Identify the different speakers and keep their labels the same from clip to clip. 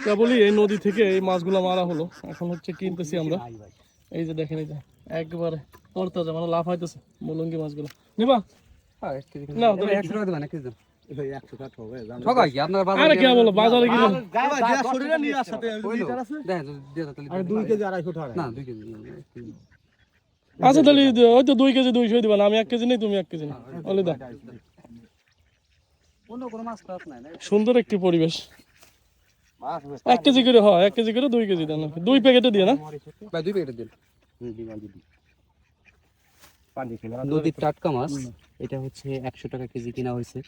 Speaker 1: কেবলই এই নদী থেকে এই মাছগুলো মারা হলো, এখন হচ্ছে কিনতেছি আমরা। এই যে দেখেন, এই যে একবারে তরতাজা, মানে লাফ হইতেছে মুলঙ্গি মাছগুলো। নিবা না
Speaker 2: আরে
Speaker 1: কে বলো বাজারে গেলে
Speaker 2: 2 কেজি 250 টাকা না 2 কেজি
Speaker 1: আচ্ছা তাহলে ওই তো 2 কেজি 200 দিবা না, আমি 1 কেজি নেই, তুমি 1 কেজি নেই, বলে দাও।
Speaker 2: কোনো মাছ খাস নাই না
Speaker 1: সুন্দর একটি পরিবেশ। 1 কেজি করে হয়, 1 কেজি করে 2 কেজি দেন, 2 প্যাকেটে দিয়ে না
Speaker 2: ভাই 2 প্যাকেট দিন নদীর টাটকা মাছ। এটা হচ্ছে 100 টাকা কেজি কিনা হয়েছে।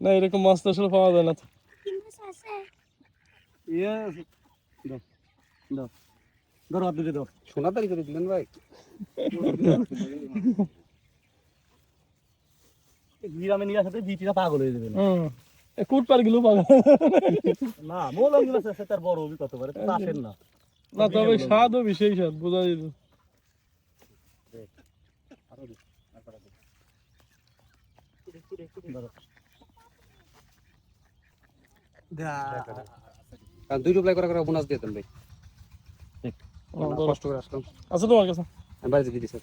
Speaker 1: না এরকম মাছ তো আসলে পাওয়া যায় না তো।
Speaker 2: সোনা তারি করে দিলেন ভাই।
Speaker 3: গ্রামে নিয়ে আসাতে বিটিরা পাগল হয়ে যাবে
Speaker 1: কুট পার গেলেও পাগল
Speaker 3: না। মৌলঙ্গি মাছ আছে তার বড় অভিজ্ঞতা করে চাষের না।
Speaker 1: না, তবে স্বাদও বিশেষ স্বাদ বোঝা যেত।
Speaker 2: আর 2 রুপলাই করে বোনাস দিয়ে দেন ভাই। কষ্ট করে আসলাম।
Speaker 1: আচ্ছা তোমার কাছে
Speaker 2: আমি বাড়িতে দিয়ে দিছি।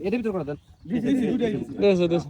Speaker 2: এর ভিতর করে দেন।
Speaker 1: দেশ